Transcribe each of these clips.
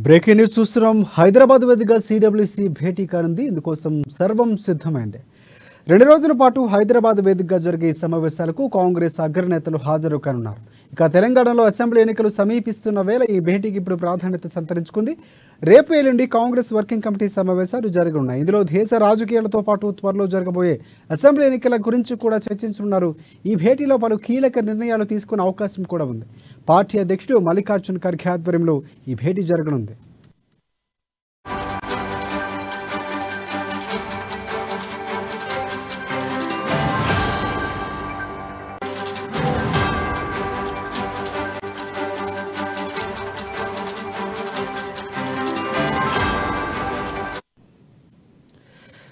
Breaking news చూస్తున్నాం. హైదరాబాద్ వేదికగా CWC భేటీ కానుంది. ఇందుకోసం సర్వం సిద్ధమైంది. 2 రోజుల పాటు హైదరాబాద్ వేదికగా జరిగే ఈ సమావేశాలకు కాంగ్రెస్ అగ్రనేతలు హాజరు కానున్నారు. ఇక తెలంగాణలో అసెంబ్లీ ఎన్నికలు సమీపిస్తున్న వేళ ఈ భేటీకి ఇప్పుడు ప్రాధాన్యత సంతరించుకుంది. రేపు ఎల్లుండి కాంగ్రెస్ వర్కింగ్ కమిటీ సమావేశాలు జరగనున్నాయి. ఇందులో దేశ రాజకీయాలతో పాటు త్వరలో జరగబోయే అసెంబ్లీ ఎన్నికల గురించి కూడా చర్చించనున్నారు. ఈ భేటీలో పలు కీలక నిర్ణయాలు తీసుకునే అవకాశం కూడా ఉంది. పార్టీ అధ్యక్షుడు మల్లికార్జున్ ఖర్గే ఆధ్వర్యంలో ఈ భేటీ జరగనుంది.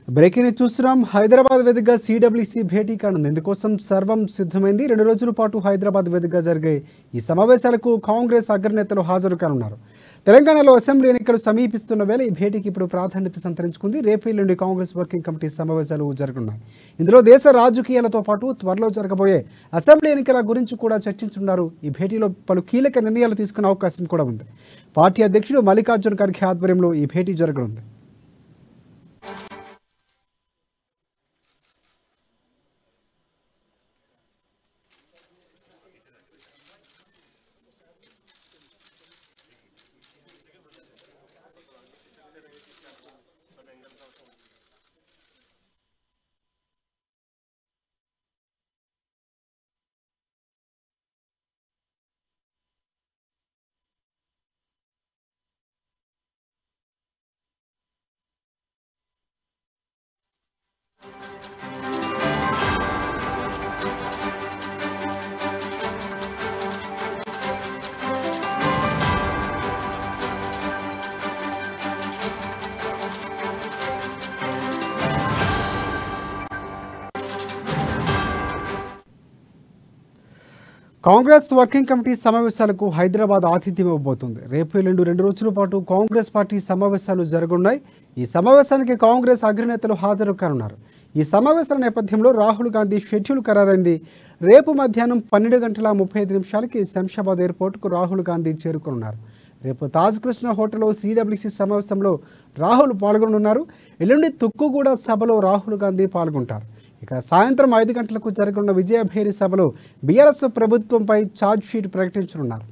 బ్రేకింగ్ న్యూస్ చూస్తున్నాం. హైదరాబాద్ వేదికగా సిడబ్ల్యూసి భేటీ కానుంది. ఇందుకోసం సర్వం సిద్ధమైంది. 2 రోజుల పాటు హైదరాబాద్ వేదికగా జరిగే ఈ సమావేశాలకు కాంగ్రెస్ అగ్రనేతలు హాజరు కానున్నారు. తెలంగాణలో అసెంబ్లీ ఎన్నికలు సమీపిస్తున్న వేళ ఈ భేటీకి ఇప్పుడు ప్రాధాన్యత సంతరించుకుంది. రేపు ఎల్లుండి కాంగ్రెస్ వర్కింగ్ కమిటీ సమావేశాలు జరగనున్నాయి. ఇందులో దేశ రాజకీయాలతో పాటు త్వరలో జరగబోయే అసెంబ్లీ ఎన్నికల గురించి కూడా చర్చించున్నారు. ఈ భేటీలో పలు కీలక నిర్ణయాలు తీసుకునే అవకాశం కూడా ఉంది. పార్టీ అధ్యక్షుడు మల్లికార్జున్ ఖర్గే ఆధ్వర్యంలో ఈ భేటీ జరగనుంది. కాంగ్రెస్ వర్కింగ్ కమిటీ సమావేశాలకు హైదరాబాద్ ఆతిథ్యం ఇవ్వబోతుంది. రేపు ఎల్లుండి 2 రోజుల పాటు కాంగ్రెస్ పార్టీ సమావేశాలు జరగనున్నాయి. ఈ సమావేశానికి కాంగ్రెస్ అగ్రనేతలు హాజరు కానున్నారు. ఈ సమావేశాల నేపథ్యంలో రాహుల్ గాంధీ షెడ్యూల్ ఖరారైంది. రేపు మధ్యాహ్నం 12:35 శంషాబాద్ ఎయిర్పోర్టుకు రాహుల్ గాంధీ చేరుకోనున్నారు. రేపు తాజ్ కృష్ణ హోటల్లో సిడబ్ల్యూసి సమావేశంలో రాహుల్ పాల్గొనున్నారు. ఎల్లుండి తుక్కుగూడ సభలో రాహుల్ గాంధీ పాల్గొంటారు. ఇక సాయంత్రం 5 గంటలకు జరగనున్న విజయభేరి సభలో బీఆర్ఎస్ ప్రభుత్వంపై ఛార్జ్ షీట్ ప్రకటించనున్నారు.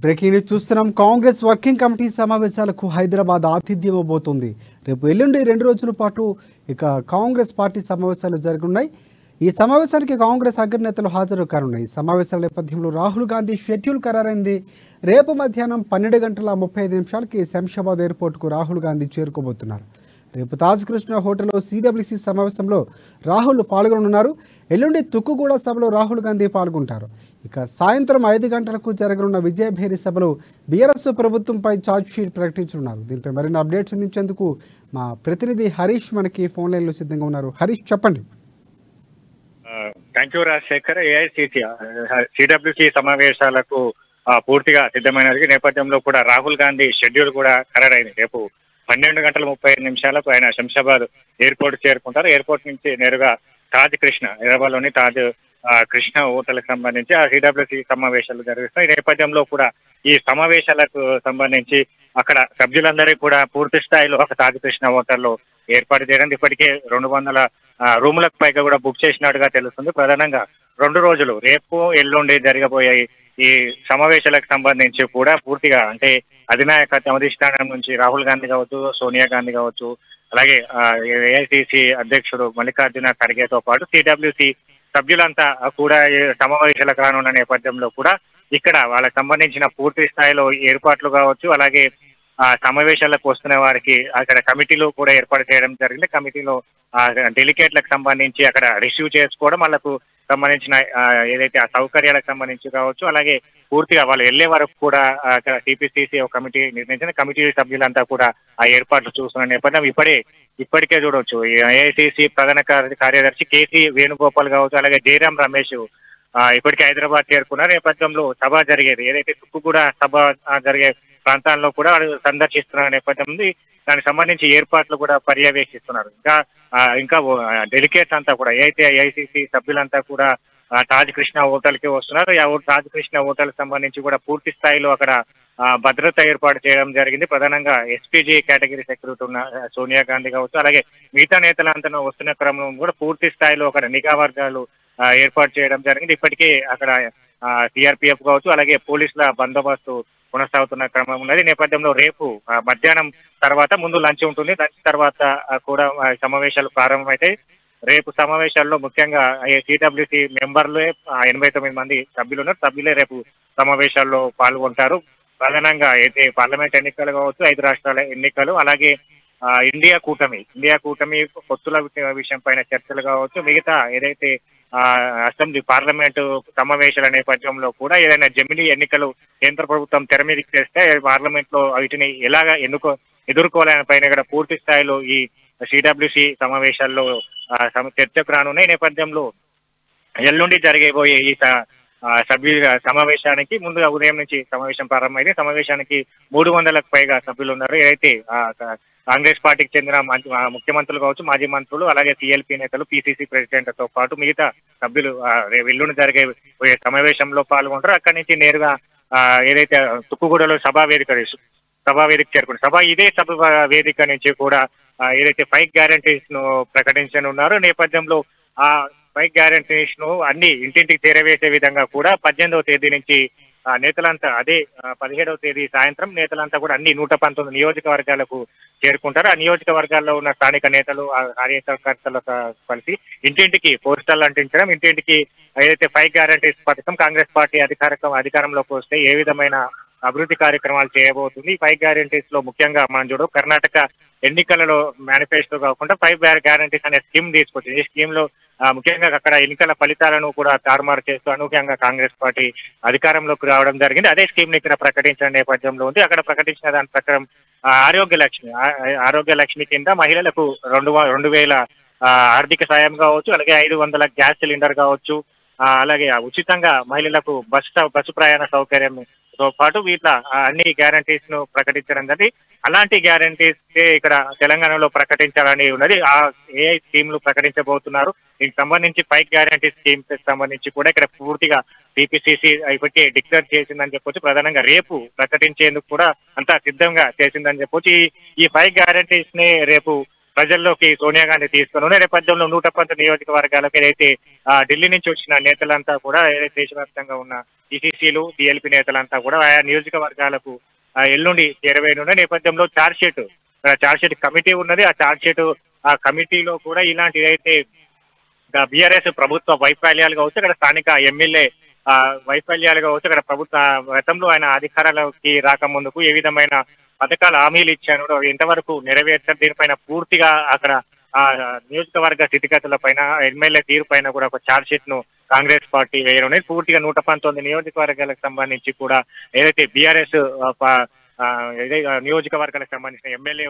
బ్రేకింగ్ న్యూస్ చూస్తున్నాం. కాంగ్రెస్ వర్కింగ్ కమిటీ సమావేశాలకు హైదరాబాద్ ఆతిథ్యం ఇవ్వబోతోంది. రేపు ఎల్లుండి 2 రోజుల పాటు ఇక కాంగ్రెస్ పార్టీ సమావేశాలు జరగనున్నాయి. ఈ సమావేశానికి కాంగ్రెస్ అగ్రనేతలు హాజరు కానున్నాయి. ఈ సమావేశాల నేపథ్యంలో రాహుల్ గాంధీ షెడ్యూల్ ఖరారైంది. రేపు మధ్యాహ్నం 12:35 శంషాబాద్ ఎయిర్పోర్టుకు రాహుల్ గాంధీ చేరుకోబోతున్నారు. రేపు తాజ్ కృష్ణ హోటల్లో సిడబ్ల్యూసి సమావేశంలో రాహుల్ పాల్గొనున్నారు. ఎల్లుండి తుక్కుగూడ సభలో రాహుల్ గాంధీ పాల్గొంటారు. ఇక సాయంత్రం 5 గంటలకు జరగనున్న విజయభేరి సభలో బీఆర్ఎస్ ప్రభుత్వంపై ఛార్జ్ షీట్ ప్రకటించనున్నారు. దీనిపై మరిన్ని అప్డేట్స్ అందించేందుకు మా ప్రతినిధి హరీష్ మనకి ఫోన్ లైన్లో సిద్ధంగా ఉన్నారు. హరీష్, చెప్పండి. Thank you Rajasekhar. AICC CWC సమావేశాలకు పూర్తిగా సిద్ధమైన నేపథ్యంలో కూడా రాహుల్ గాంధీ షెడ్యూల్ కూడా ఖరారైంది. రేపు 12:35 ఆయన శంషాబాద్ ఎయిర్పోర్ట్ చేరుకుంటారు. ఎయిర్పోర్ట్ నుంచి నేరుగా తాజ్ కృష్ణ, హైదరాబాద్ లోని తాజ్ కృష్ణ హోటల్ కి సంబంధించి ఆ సిడబ్ల్యూసి సమావేశాలు జరుగుతాయి. ఈ నేపథ్యంలో కూడా ఈ సమావేశాలకు సంబంధించి అక్కడ సభ్యులందరికీ కూడా పూర్తి స్థాయిలో ఒక తాజ్ కృష్ణ హోటల్లో ఏర్పాటు చేయడం, ఇప్పటికే 200 రూములకు పైగా కూడా బుక్ చేసినట్టుగా తెలుస్తుంది. ప్రధానంగా 2 రోజులు రేపు ఎల్లుండి జరగబోయే ఈ సమావేశాలకు సంబంధించి కూడా పూర్తిగా అంటే అధినాయకత్వం అధిష్టానం నుంచి రాహుల్ గాంధీ కావచ్చు, సోనియా గాంధీ కావచ్చు, అలాగే ఏఐసిసి అధ్యక్షుడు మల్లికార్జున ఖర్గేతో పాటు సిడబ్ల్యూసి సభ్యులంతా కూడా సమావేశాలకు రానున్న నేపథ్యంలో కూడా ఇక్కడ వాళ్ళకి సంబంధించిన పూర్తి స్థాయిలో ఏర్పాట్లు కావచ్చు, అలాగే సమావేశాలకు వస్తున్న వారికి అక్కడ కమిటీలు కూడా ఏర్పాటు చేయడం జరిగింది. కమిటీలో డెలికేట్లకు సంబంధించి అక్కడ రిసీవ్ చేసుకోవడం, వాళ్ళకు సంబంధించిన ఏదైతే ఆ సౌకర్యాలకు సంబంధించి కావచ్చు, అలాగే పూర్తిగా వాళ్ళు వెళ్లే వరకు కూడా అక్కడ టీపీసీసీ ఒక కమిటీ నిర్ణయించిన కమిటీ సభ్యులంతా కూడా ఆ ఏర్పాట్లు చూస్తున్న నేపథ్యం ఇప్పటికే చూడవచ్చు. ఏఐసిసి ప్రధాన కార్యదర్శి కేసీ వేణుగోపాల్ కావచ్చు, అలాగే జయరాం రమేష్ ఇప్పటికే హైదరాబాద్ చేరుకున్న నేపథ్యంలో సభ జరిగేది ఏదైతే తుక్కుగూడ సభ జరిగే ప్రాంతాల్లో కూడా వాళ్ళు సందర్శిస్తున్న నేపథ్యం ఉంది. దానికి సంబంధించి ఏర్పాట్లు కూడా పర్యవేక్షిస్తున్నారు. ఇంకా డెలికేట్స్ అంతా కూడా ఏదైతే ఐఐసిసి సభ్యులంతా కూడా తాజ్ కృష్ణ హోటల్ కి వస్తున్నారు. తాజ్ కృష్ణ హోటల్ సంబంధించి కూడా పూర్తి స్థాయిలో అక్కడ భద్రత ఏర్పాటు చేయడం జరిగింది. ప్రధానంగా ఎస్పీజీ కేటగిరీ సెక్యూరిటీ ఉన్న సోనియా గాంధీ కావచ్చు, అలాగే మిగతా నేతలంతా వస్తున్న క్రమం కూడా పూర్తి స్థాయిలో అక్కడ నిఘా వర్గాలు ఏర్పాటు చేయడం జరిగింది. ఇప్పటికే అక్కడ సిఆర్పిఎఫ్ కావచ్చు, అలాగే పోలీసుల బందోబస్తు కొనసాగుతున్న క్రమం ఉన్నది. నేపథ్యంలో రేపు మధ్యాహ్నం తర్వాత ముందు లంచ్ ఉంటుంది. లంచ్ తర్వాత కూడా సమావేశాలు ప్రారంభమైతాయి. రేపు సమావేశాల్లో ముఖ్యంగా సిడబ్ల్యూసి మెంబర్లే 89 మంది సభ్యులు ఉన్నారు. సభ్యులే రేపు సమావేశాల్లో పాల్గొంటారు. ప్రధానంగా అయితే పార్లమెంట్ ఎన్నికలు కావచ్చు, 5 రాష్ట్రాల ఎన్నికలు, అలాగే ఇండియా కూటమి పొత్తుల విషయం పైన చర్చలు కావచ్చు, మిగతా ఏదైతే అసెంబ్లీ పార్లమెంటు సమావేశాల నేపథ్యంలో కూడా ఏదైనా జమిలీ ఎన్నికలు కేంద్ర ప్రభుత్వం తెర మీదకి చేస్తే పార్లమెంట్ లో వీటిని ఎలాగా ఎదుర్కోవాలని పైన కూడా పూర్తి స్థాయిలో ఈ సిడబ్ల్యూసి సమావేశాల్లో చర్చకు రానున్నాయి. నేపథ్యంలో ఎల్లుండి జరగబోయే ఈ సభ్యుల సమావేశానికి ముందుగా ఉదయం నుంచి సమావేశం ప్రారంభమైంది. సమావేశానికి 300లకు పైగా సభ్యులు ఉన్నారు. ఏదైతే కాంగ్రెస్ పార్టీకి చెందిన ముఖ్యమంత్రులు కావచ్చు, మాజీ మంత్రులు, అలాగే సిఎల్పి నేతలు, పిసిసి ప్రెసిడెంట్ తో పాటు మిగతా సభ్యులు ఎల్లుండి జరిగే సమావేశంలో పాల్గొంటారు. అక్కడి నుంచి నేరుగా ఏదైతే తుక్కుగూడలో సభా వేదిక చేరుకుంటారు. ఇదే సభ వేదిక నుంచి కూడా ఏదైతే 5 గ్యారంటీస్ ను ప్రకటించనున్నారో నేపథ్యంలో ఆ 5 గ్యారంటీస్ ను అన్ని ఇంటింటికి చేరవేసే విధంగా కూడా 18వ తేదీ నుంచి నేతలంతా 17వ తేదీ సాయంత్రం నేతలంతా కూడా అన్ని 119 నియోజకవర్గాలకు చేరుకుంటారు. ఆ నియోజకవర్గాల్లో ఉన్న స్థానిక నేతలు, కార్యకర్తలతో కలిసి ఇంటింటికి పోస్టర్లు అంటించడం, ఇంటింటికి ఏదైతే 5 గ్యారంటీస్ పథకం కాంగ్రెస్ పార్టీ అధికారంలోకి వస్తే ఏ విధమైన అభివృద్ధి కార్యక్రమాలు చేయబోతుంది. 5 గ్యారంటీస్ లో ముఖ్యంగా మనం కర్ణాటక ఎన్నికలలో మేనిఫెస్టో కాకుండా 5 గ్యారంటీస్ అనే స్కీమ్ తీసుకొచ్చింది. ఈ స్కీమ్ లో ముఖ్యంగా అక్కడ ఎన్నికల ఫలితాలను కూడా తారుమారు చేస్తూ అనూహ్యంగా కాంగ్రెస్ పార్టీ అధికారంలోకి రావడం జరిగింది. అదే స్కీమ్ ని ఇక్కడ ప్రకటించిన నేపథ్యంలో ఉంది. అక్కడ ప్రకటించిన దాని ప్రకారం ఆరోగ్య లక్ష్మి కింద మహిళలకు 2,000 ఆర్థిక సాయం కావచ్చు, అలాగే 500 గ్యాస్ సిలిండర్ కావచ్చు, అలాగే ఉచితంగా మహిళలకు బస్సు ప్రయాణ సౌకర్యం తో పాటు వీటిలో అన్ని గ్యారంటీస్ ను ప్రకటించడం జరిగింది. అలాంటి గ్యారంటీస్ ఇక్కడ తెలంగాణలో ప్రకటించాలని ఉన్నది. ఆ ఏ స్కీమ్లు ప్రకటించబోతున్నారు, దీనికి సంబంధించి 5 గ్యారంటీ స్కీమ్స్ సంబంధించి కూడా ఇక్కడ పూర్తిగా టీపీసీసీ ఇప్పటికే డిక్లేర్ చేసిందని చెప్పొచ్చు. ప్రధానంగా రేపు ప్రకటించేందుకు కూడా అంతా సిద్ధంగా చేసిందని చెప్పొచ్చు. ఈ 5 గ్యారంటీస్ ని రేపు ప్రజల్లోకి సోనియా గాంధీ తీసుకుని నేపథ్యంలో 119 నియోజకవర్గాలకు ఏదైతే ఢిల్లీ నుంచి వచ్చిన నేతలంతా కూడా ఏదైతే దేశవ్యాప్తంగా ఉన్న ఈసీసీలు, సిఎల్పి నేతలంతా కూడా ఆయా నియోజకవర్గాలకు ఎల్లుండి చేరవేయనున్న నేపథ్యంలో చార్జ్ షీట్ కమిటీ ఉన్నది. ఆ కమిటీలో కూడా ఇలాంటి ఏదైతే బీఆర్ఎస్ ప్రభుత్వ వైఫల్యాలు కావచ్చు, అక్కడ స్థానిక ఎమ్మెల్యే వైఫల్యాలు కావచ్చు, అక్కడ ప్రభుత్వ గతంలో ఆయన అధికారాలకి రాకముందుకు ఏ విధమైన పథకాలు హామీలు ఇచ్చాను ఎంతవరకు నెరవేర్చారు, దీనిపైన పూర్తిగా అక్కడ నియోజకవర్గ స్థితిగతుల పైన, ఎమ్మెల్యే తీరు పైన కూడా ఒక ఛార్జ్ షీట్ ను కాంగ్రెస్ పార్టీ వేయనున్నది. పూర్తిగా 119 నియోజకవర్గాలకు సంబంధించి కూడా ఏదైతే బీఆర్ఎస్ నియోజకవర్గాలకు సంబంధించిన ఎమ్మెల్యే